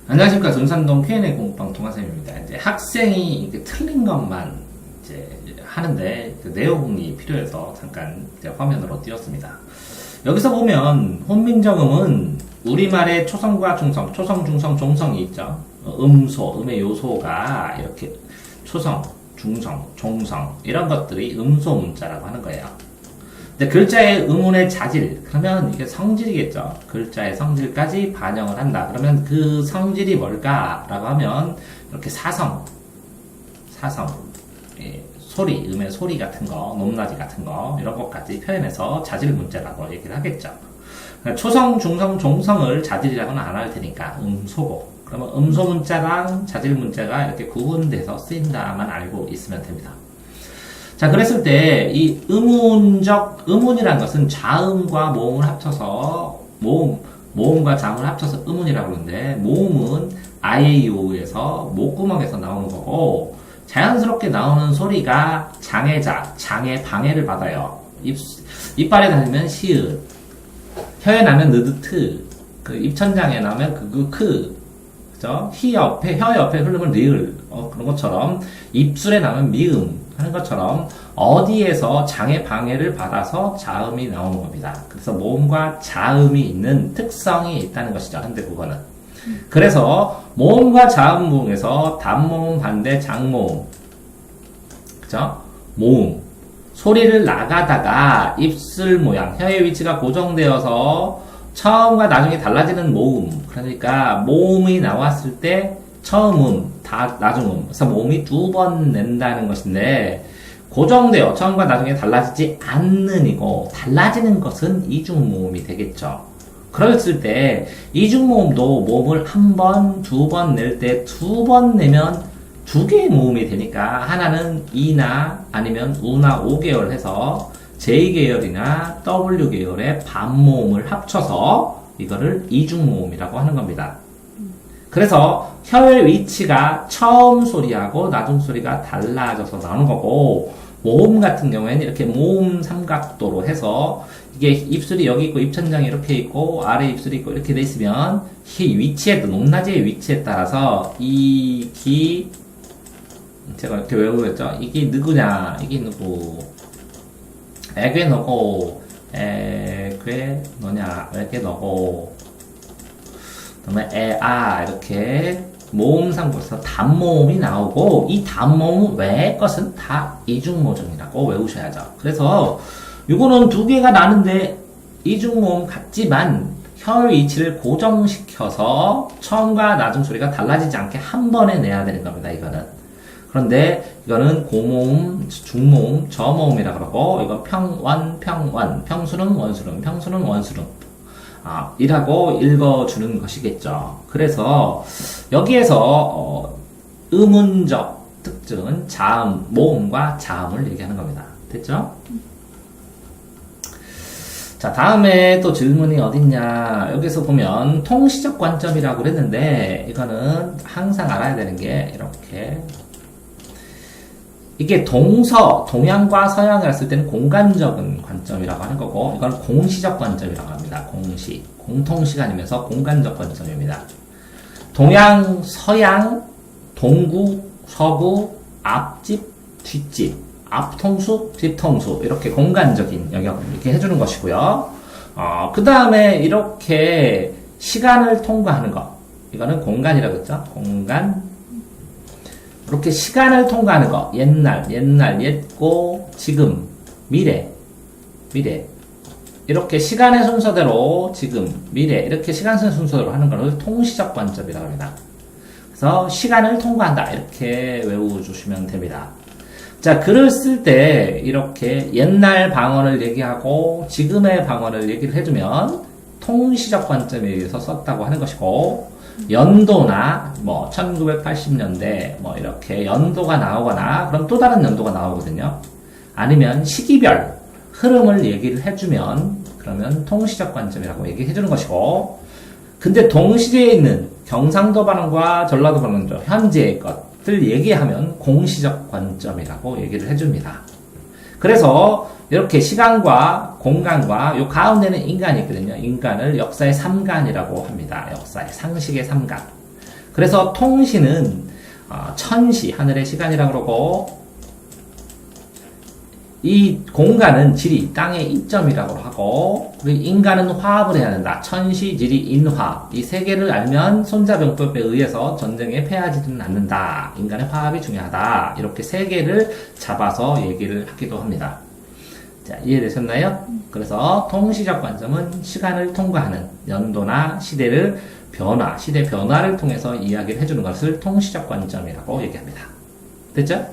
안녕하십니까. 전산동 Q&A 공부방 동아쌤입니다. 이제 학생이 이렇게 틀린 것만 이제 하는데 그 내용이 필요해서 잠깐 이제 화면으로 띄웠습니다. 여기서 보면 혼민정음은 우리말의 초성과 중성, 초성, 중성, 종성이 있죠. 음소, 음의 요소가 이렇게 초성, 중성, 종성 이런 것들이 음소 문자라고 하는 거예요. 근데 글자의 음운의 자질, 그러면 이게 성질이겠죠. 글자의 성질까지 반영을 한다. 그러면 그 성질이 뭘까라고 하면 이렇게 사성, 예, 소리, 음의 소리 같은 거, 높낮이 같은 거 이런 것까지 표현해서 자질 문자라고 얘기를 하겠죠. 초성, 중성, 종성을 자질이라고는 안 할 테니까 음소고. 그러면 음소 문자랑 자질 문자가 이렇게 구분돼서 쓰인다만 알고 있으면 됩니다. 자, 그랬을 때, 이 음운이라는 것은 자음과 모음을 합쳐서, 모음과 자음을 합쳐서 음운이라고 그러는데, 모음은 아에이오에서 목구멍에서 나오는 거고, 자연스럽게 나오는 소리가 장의 방해를 받아요. 이빨에 닿으면 시읒, 혀에 나면 느드트, 그 입천장에 나면 그죠? 혀 옆에 흐르면 리을, 그런 것처럼, 입술에 나면 미음, 하는 것처럼 어디에서 장의 방해를 받아서 자음이 나오는 겁니다. 그래서 모음과 자음이 있는 특성이 있다는 것이죠. 한대국어는. 그래서 모음과 자음 중에서 단모음 반대 장모음, 그죠? 모음, 소리를 나가다가 입술 모양, 혀의 위치가 고정되어서 처음과 나중에 달라지는 모음, 그러니까 모음이 나왔을 때 처음음, 나중음. 그래서 모음이 두 번 낸다는 것인데, 고정되어 처음과 나중에 달라지지 않는 이고, 달라지는 것은 이중모음이 되겠죠. 그랬을 때, 이중모음도 모음을 한 번, 두 번 낼 때, 두 번 내면 두 개의 모음이 되니까, 하나는 이나 아니면 우나 오 계열 해서, J 계열이나 W 계열의 반모음을 합쳐서, 이거를 이중모음이라고 하는 겁니다. 그래서 혀의 위치가 처음 소리하고 나중 소리가 달라져서 나오는 거고, 모음 같은 경우에는 이렇게 모음 삼각도로 해서 이게 입술이 여기 있고 입천장이 이렇게 있고 아래 입술이 있고 이렇게 돼 있으면 이 위치에, 높낮이의 위치에 따라서 제가 이렇게 외우겠죠. 이게 누구냐, 이게 누구, 애괴 너고, 애괴 너냐, 애괴 너고, 그 다음에 이렇게 모음 삼국에서 단모음이 나오고, 이 단모음 외의 것은 다 이중모음이라고 외우셔야죠. 그래서 이거는 두 개가 나는데 이중모음 같지만 혀의 위치를 고정시켜서 처음과 나중 소리가 달라지지 않게 한 번에 내야 되는 겁니다. 이거는. 그런데 이거는 고모음, 중모음, 저모음이라고 그러고, 이건 평원, 평수는 원수능 이라고 읽어주는 것이겠죠. 그래서 여기에서 음운적 특징은 자음, 모음과 자음을 얘기하는 겁니다. 됐죠? 자, 다음에 또 질문이 어딨냐. 여기서 보면 통시적 관점이라고 그랬는데, 이거는 항상 알아야 되는 게 이렇게, 이게 동양과 서양을 했을 때는 공간적인 관점이라고 하는 거고, 이건 공시적 관점이라고 합니다. 공통시간이면서 공간적 관점입니다. 동양, 서양, 동구, 서구, 앞집, 뒷집, 앞통수, 뒷통수, 이렇게 공간적인 영역을 이렇게 해주는 것이고요. 그 다음에 이렇게 시간을 통과하는 것, 이거는 공간이라고 했죠. 공간. 이렇게 시간을 통과하는 거, 옛날, 옛고, 지금, 미래. 이렇게 시간의 순서대로 지금, 미래, 이렇게 시간의 순서대로 하는 것을 통시적 관점이라고 합니다. 그래서 시간을 통과한다. 이렇게 외워주시면 됩니다. 자, 글을 쓸 때 이렇게 옛날 방언을 얘기하고 지금의 방언을 얘기를 해주면 통시적 관점에 의해서 썼다고 하는 것이고, 연도나 1980년대 이렇게 연도가 나오거나, 그럼 또 다른 연도가 나오거든요. 아니면 시기별 흐름을 얘기를 해주면, 그러면 통시적 관점이라고 얘기해 주는 것이고, 근데 동시대에 있는 경상도 발언과 전라도 발언, 현재의 것들 얘기하면 공시적 관점이라고 얘기를 해줍니다. 그래서 이렇게 시간과 공간과 요 가운데는 인간이 있거든요. 인간을 역사의 삼간이라고 합니다. 역사의 상식의 삼간. 그래서 통시는 천시, 하늘의 시간이라고 그러고, 이 공간은 지리, 땅의 이점이라고 하고, 그리고 인간은 화합을 해야 된다. 천시, 지리, 인화. 이 세 개를 알면 손자병법에 의해서 전쟁에 패하지는 않는다. 인간의 화합이 중요하다. 이렇게 세 개를 잡아서 얘기를 하기도 합니다. 자, 이해되셨나요? 그래서 통시적 관점은 시간을 통과하는 연도나 시대 변화를 통해서 이야기를 해주는 것을 통시적 관점이라고 얘기합니다. 됐죠?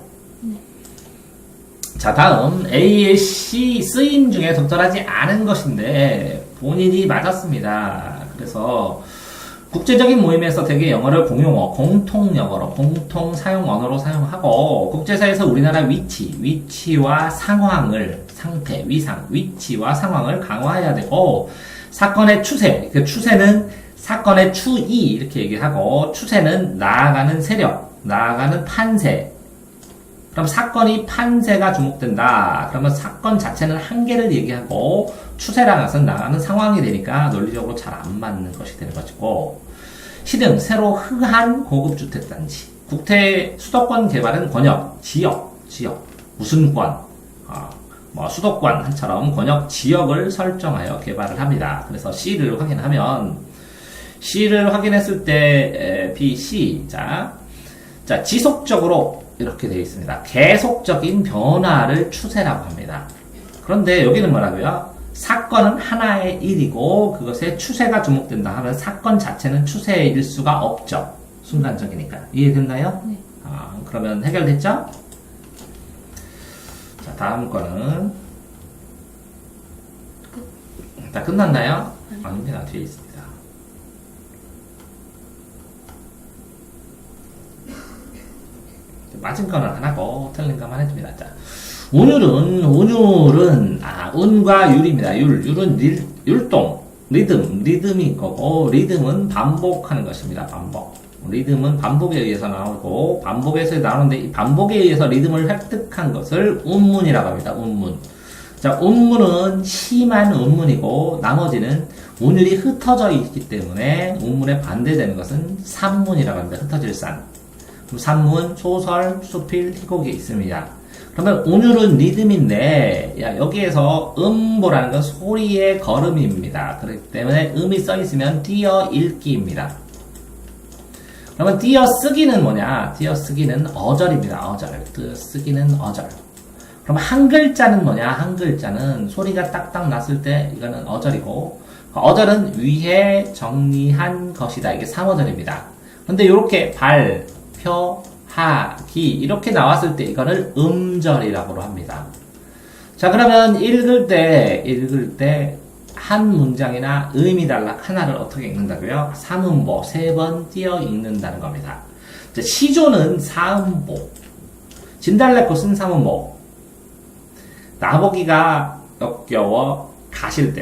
자, 다음 A의 쓰임 중에 적절하지 않은 것인데 본인이 맞았습니다. 그래서 국제적인 모임에서 대개 영어를 공용어, 공통 영어로, 공통 사용 언어로 사용하고 국제사에서 우리나라 위치와 상황을, 상태, 위상, 위치와 상황을 강화해야 되고 사건의 추세, 그 추세는 사건의 추이 이렇게 얘기하고 추세는 나아가는 세력, 나아가는 판세. 그럼 사건이 판세가 주목된다. 그러면 사건 자체는 한계를 얘기하고 추세랑 해서 나가는 상황이 되니까 논리적으로 잘 안 맞는 것이 되는 것이고 시등 새로 흥한 고급주택단지 국태 수도권 개발은 권역, 지역 무슨 권 수도권처럼 권역 지역을 설정하여 개발을 합니다. 그래서 C를 확인하면 C를 확인했을 때 B, C 자 지속적으로 이렇게 되어 있습니다. 계속적인 변화를 추세라고 합니다. 그런데 여기는 뭐라고요? 사건은 하나의 일이고 그것의 추세가 주목된다 하면 사건 자체는 추세일 수가 없죠. 순간적이니까. 이해됐나요? 네. 그러면 해결됐죠? 자, 다음 거는 다 끝났나요? 아닙니다. 뒤에 있습니다. 맞은 거는 안 하고 틀린 것만 해줍니다. 자, 운율은 운과 율입니다. 율은 율동, 리듬인 거고 리듬은 반복하는 것입니다. 반복. 리듬은 반복에 의해서 나오고 반복에서 나오는데 이 반복에 의해서 리듬을 획득한 것을 운문이라고 합니다. 운문. 자, 운문은 심한 운문이고 나머지는 운율이 흩어져 있기 때문에 운문에 반대되는 것은 산문이라고 합니다. 흩어질 산. 산문, 소설, 수필, 희곡이 있습니다. 그러면 운율은 리듬인데 여기에서 음보라는 건 소리의 걸음입니다. 그렇기 때문에 음이 써 있으면 띄어 읽기입니다. 그러면 띄어 쓰기는 뭐냐? 띄어 쓰기는 어절입니다. 어절. 띄어 쓰기는 어절. 그럼 한 글자는 뭐냐? 한 글자는 소리가 딱딱 났을 때 이거는 어절이고 어절은 위에 정리한 것이다. 이게 3어절입니다. 근데 이렇게 표, 하, 기 이렇게 나왔을 때 이거를 음절이라고 합니다. 자, 그러면 읽을 때 한 문장이나 의미단락 하나를 어떻게 읽는다고요? 3음보 3번 띄어 읽는다는 겁니다. 자, 시조는 4음보, 진달래꽃은 3음보. 나보기가 역겨워 가실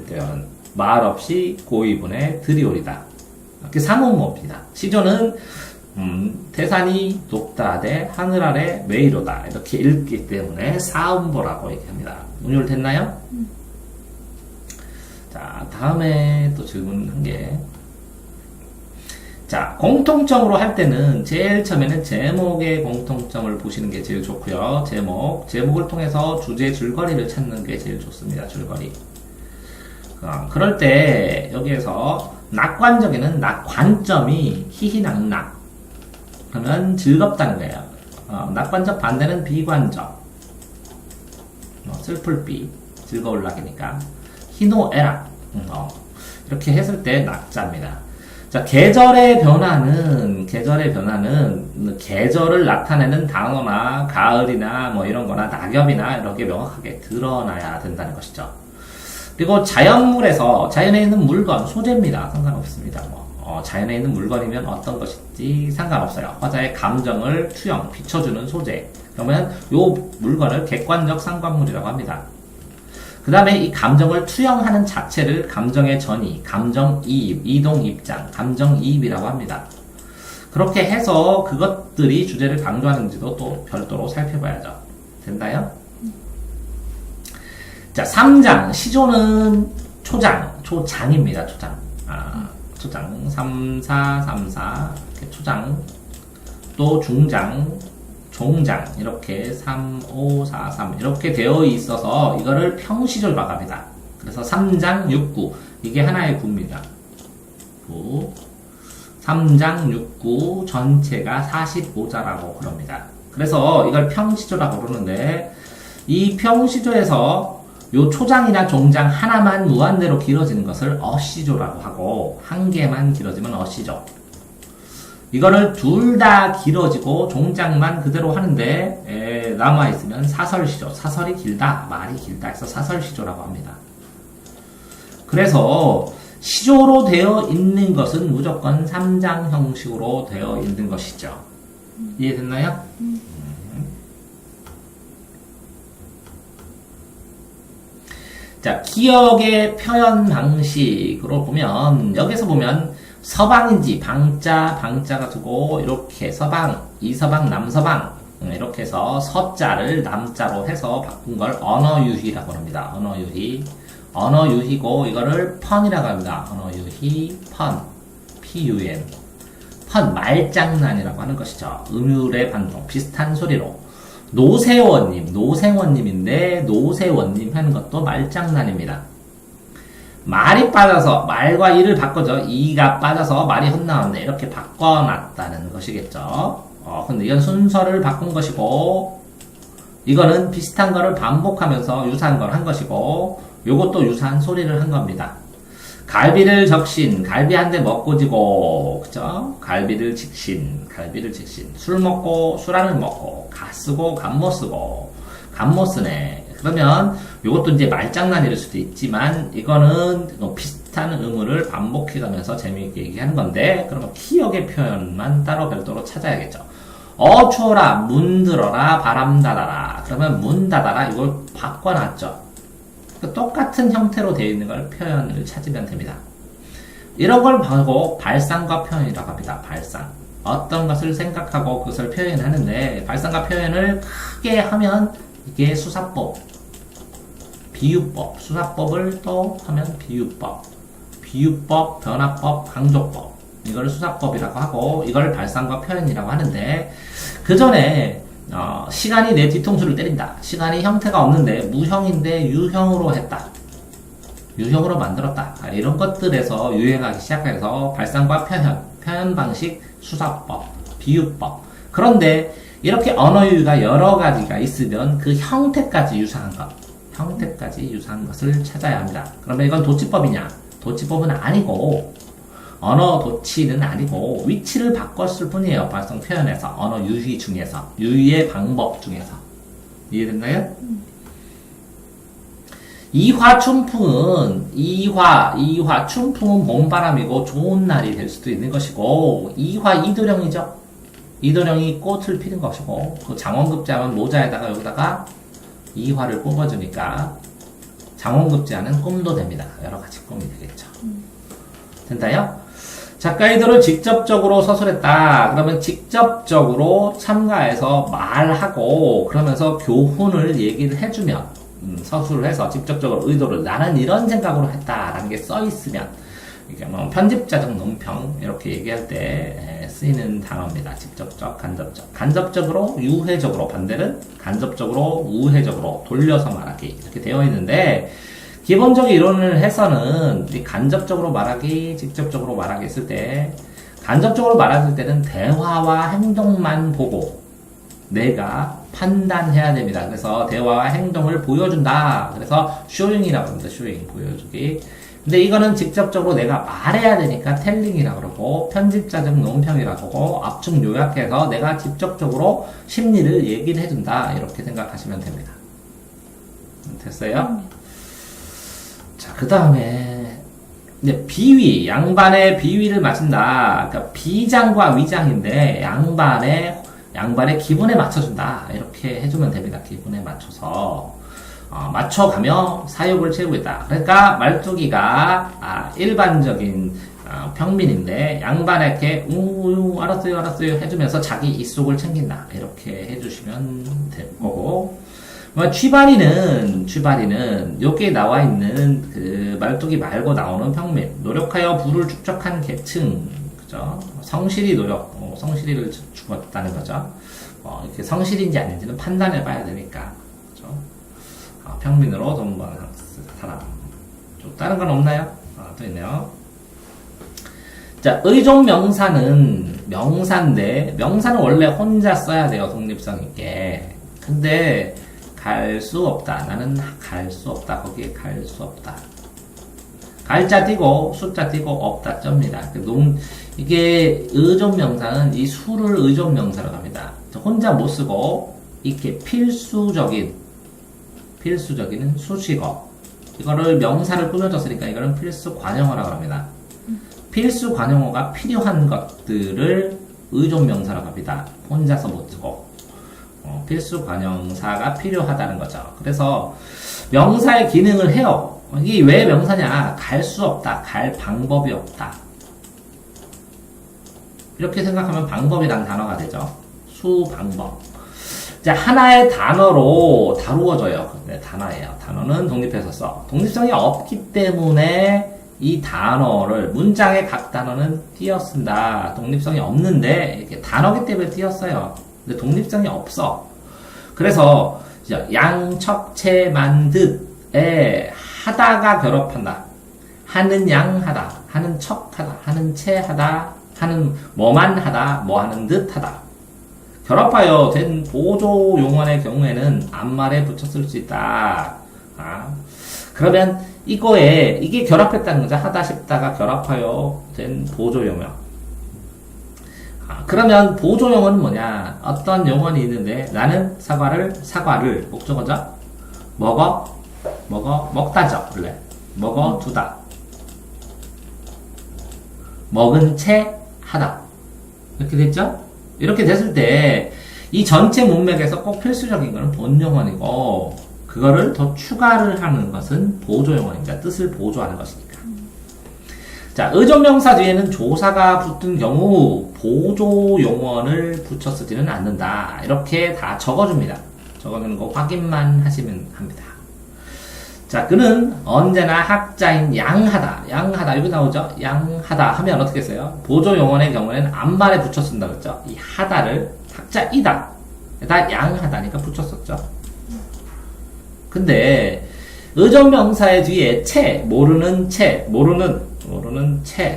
때는 말없이 고이분에 들이오리다. 이렇게 3음보입니다. 시조는 태산이 높다대 하늘 아래 메이로다 이렇게 읽기 때문에 4음보라고 얘기합니다. 운율 됐나요? 자, 다음에 또 질문 한 개. 자, 공통점으로 할 때는 제일 처음에는 제목의 공통점을 보시는 게 제일 좋고요. 제목을 통해서 주제 줄거리를 찾는 게 제일 좋습니다. 줄거리. 그럴 때 여기에서 낙관적에는 낙관점이 희희낙낙 그러면 즐겁다는 거예요. 낙관적 반대는 비관적 슬플 비 즐거울 낙이니까 희노애락 이렇게 했을 때 낙자입니다. 자, 계절의 변화는 계절을 나타내는 단어나 가을이나 뭐 이런 거나 낙엽이나 이렇게 명확하게 드러나야 된다는 것이죠. 그리고 자연에 있는 물건, 소재입니다. 상관없습니다. 자연에 있는 물건이면 어떤 것인지 상관없어요. 화자의 감정을 비춰주는 소재. 그러면 요 물건을 객관적 상관물이라고 합니다. 그 다음에 이 감정을 투영하는 자체를 감정의 전이, 감정이입, 이동입장, 감정이입이라고 합니다. 그렇게 해서 그것들이 주제를 강조하는지도 또 별도로 살펴봐야죠. 됐나요? 자, 3장. 시조는 초장입니다. 초장 3, 4, 3, 4 이렇게 초장, 또 중장, 종장 이렇게 3, 5, 4, 3 이렇게 되어 있어서 이거를 평시조라고 합니다. 그래서 3장 6구 이게 하나의 구입니다. 3장 6구 전체가 45자라고 그럽니다. 그래서 이걸 평시조라고 그러는데 이 평시조에서 요 초장이나 종장 하나만 무한대로 길어지는 것을 어시조라고 하고 한 개만 길어지면 어시조. 이거를 둘 다 길어지고 종장만 그대로 하는데 남아있으면 사설시조. 사설이 길다, 말이 길다 해서 사설시조라고 합니다. 그래서 시조로 되어 있는 것은 무조건 3장 형식으로 되어 있는 것이죠. 이해됐나요? 자, 기억의 표현 방식으로 보면 여기서 보면 서방인지 방자가 두고 이렇게 서방, 이서방, 남서방 이렇게 해서 서자를 남자로 해서 바꾼 걸 언어유희라고 합니다. 언어유희고 이거를 펀이라고 합니다. 언어유희, PUN. 펀, 말장난이라고 하는 것이죠. 음율의 반동, 비슷한 소리로. 노세원님인데 노세원님 하는 것도 말장난입니다. 말이 빠져서 말과 이를 바꿔서 이가 빠져서 말이 헛나왔네 이렇게 바꿔놨다는 것이겠죠. 근데 이건 순서를 바꾼 것이고 이거는 비슷한 거를 반복하면서 유사한 걸 한 것이고 요것도 유사한 소리를 한 겁니다. 갈비를 적신, 갈비 한 대 먹고 지고, 그죠? 갈비를 직신. 술 먹고, 술 안을 먹고, 가 쓰고, 간 못 쓰고, 간 못 쓰네. 그러면, 요것도 이제 말장난일 수도 있지만, 이거는 비슷한 의문을 반복해가면서 재미있게 얘기하는 건데, 그러면 기억의 표현만 따로 별도로 찾아야겠죠. 추워라, 문 들어라, 바람 닫아라. 그러면 문 닫아라, 이걸 바꿔놨죠. 똑같은 형태로 되어 있는 걸 표현을 찾으면 됩니다. 이런 걸 보고 발상과 표현이라고 합니다. 발상. 어떤 것을 생각하고 그것을 표현하는데 발상과 표현을 크게 하면 이게 수사법, 비유법, 수사법을 또 하면 비유법, 변화법, 강조법 이걸 수사법이라고 하고 이걸 발상과 표현이라고 하는데 그 전에 시간이 내 뒤통수를 때린다. 시간이 형태가 없는데 무형인데 유형으로 했다. 유형으로 만들었다. 이런 것들에서 유행하기 시작해서 발상과 표현 방식, 수사법, 비유법. 그런데 이렇게 언어유희가 여러 가지가 있으면 그 형태까지 유사한 것을 찾아야 합니다. 그러면 이건 도치법이냐? 도치법은 아니고 언어 도치는 아니고 위치를 바꿨을 뿐이에요. 발성 표현에서 언어 유희 중에서 유희의 방법 중에서 이해됐나요? 이화 춘풍은 춘풍은 봄바람이고 좋은 날이 될 수도 있는 것이고 이화 이도령이죠. 이도령이 꽃을 피는 것이고 그 장원급제하면 모자에다가 여기다가 이화를 꼽아주니까 장원급제하는 꿈도 됩니다. 여러 가지 꿈이 되겠죠. 된다요? 작가이들을 직접적으로 서술했다. 그러면 직접적으로 참가해서 말하고 그러면서 교훈을 얘기를 해주면 서술을 해서 직접적으로 의도를 나는 이런 생각으로 했다라는 게 써있으면 이게 뭐 편집자적 논평 이렇게 얘기할 때 쓰이는 단어입니다. 직접적, 간접적. 간접적으로, 유해적으로 반대는 간접적으로, 우회적으로 돌려서 말하기 이렇게 되어 있는데 기본적 이론을 해서는 간접적으로 말하기, 직접적으로 말하기 했을 때 간접적으로 말했을 때는 대화와 행동만 보고 내가 판단해야 됩니다. 그래서 대화와 행동을 보여준다. 그래서 쇼잉이라고 합니다. 쇼잉, 보여주기. 근데 이거는 직접적으로 내가 말해야 되니까 텔링이라고 그러고 편집자적 논평이라고 하고 압축 요약해서 내가 직접적으로 심리를 얘기를 해준다. 이렇게 생각하시면 됩니다. 됐어요? 자, 그 다음에 비위, 양반의 비위를 맞춘다. 그러니까 비장과 위장인데 양반의 기분에 맞춰준다. 이렇게 해주면 됩니다. 기분에 맞춰서 맞춰가며 사욕을 채우고 있다. 그러니까 말뚝이가 일반적인 평민인데 양반에게 알았어요 해주면서 자기 입속을 챙긴다. 이렇게 해주시면 될 거고 취바리는 여기에 나와 있는 그 말뚝이 말고 나오는 평민, 노력하여 부를 축적한 계층, 그죠? 성실히 성실히를 죽었다는 거죠. 이렇게 성실인지 아닌지는 판단해 봐야 되니까, 그죠? 평민으로 돈 버는 사람. 또 다른 건 없나요? 또 있네요. 자, 의존 명사는 명사인데, 명사는 원래 혼자 써야 돼요, 독립성 있게. 근데, 갈 수 없다. 나는 갈 수 없다. 거기에 갈 수 없다. 갈자 띄고, 숫자 띄고, 없다. 쩝니다. 이게 의존 명사는 이 수를 의존 명사로 합니다. 혼자 못 쓰고, 이렇게 필수적인 수식어. 이거를 명사를 꾸며줬으니까 이거는 필수 관용어라고 합니다. 필수 관용어가 필요한 것들을 의존 명사라고 합니다. 혼자서 못 쓰고. 필수 관용사가 필요하다는 거죠. 그래서 명사의 기능을 해요. 이게 왜 명사냐? 갈 수 없다. 갈 방법이 없다. 이렇게 생각하면 방법이란 단어가 되죠. 방법. 자, 하나의 단어로 다루어져요. 네, 단어예요. 단어는 독립해서 써. 독립성이 없기 때문에 이 단어를, 문장의 각 단어는 띄어 쓴다. 독립성이 없는데, 이렇게 단어기 때문에 띄어 써요. 근데 독립성이 없어. 그래서, 양척체 만듯에 하다가 결합한다. 하는 양 하다. 하는 척 하다. 하는 채 하다. 하는 뭐만 하다. 뭐 하는 듯 하다. 결합하여 된 보조 용언의 경우에는 앞말에 붙였을 수 있다. 그러면 이게 결합했다는 거죠. 하다 싶다가 결합하여 된 보조 용언. 그러면 보조 용언은 뭐냐? 어떤 용언이 있는데 나는 사과를 목적어죠. 먹다죠. 원래 먹어 두다. 먹은 채 하다. 이렇게 됐죠? 이렇게 됐을 때 이 전체 문맥에서 꼭 필수적인 것은 본용언이고 그거를 더 추가를 하는 것은 보조용언입니다. 뜻을 보조하는 것이니까. 자, 의존명사 뒤에는 조사가 붙은 경우 보조용언을 붙여 쓰지는 않는다. 이렇게 다 적어줍니다. 적어주는 거 확인만 하시면 합니다. 자, 그는 언제나 학자인 양하다. 여기 나오죠? 양하다 하면 어떻게 써요? 보조용언의 경우에는 앞말에 붙여 쓴다 그랬죠? 이 하다를 학자이다. 다 양하다니까 붙여 썼죠? 근데, 의존명사의 뒤에 모르는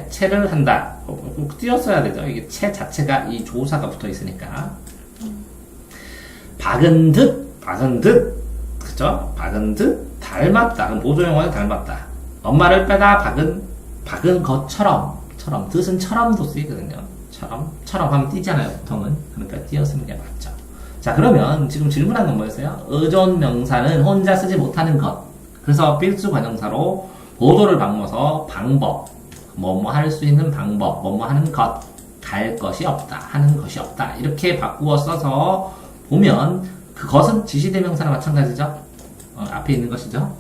채를 한다. 띄었어야 되죠? 이게 채 자체가 이 조사가 붙어 있으니까. 박은 듯. 그죠? 박은 듯. 닮았다. 그럼 보조용어는 닮았다. 엄마를 빼다 박은 것처럼. 뜻은 처럼도 쓰이거든요. 처럼 하면 띄잖아요, 보통은. 그러니까 띄어쓰는 게 맞죠. 자, 그러면 지금 질문한 건 뭐였어요? 의존 명사는 혼자 쓰지 못하는 것. 그래서 필수 관형사로 보조를 바꿔서 방법. 뭐뭐 할 수 있는 방법. 뭐뭐 하는 것. 갈 것이 없다. 하는 것이 없다. 이렇게 바꾸어 써서 보면 그것은 지시대명사나 마찬가지죠. 앞에 있는 것이죠.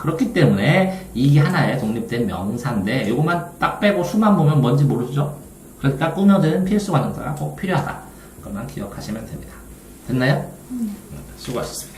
그렇기 때문에 이게 하나의 독립된 명사인데 이것만 딱 빼고 수만 보면 뭔지 모르죠. 그러니까 꾸며드는 필수 관형사가 꼭 필요하다. 그것만 기억하시면 됩니다. 됐나요? 수고하셨습니다.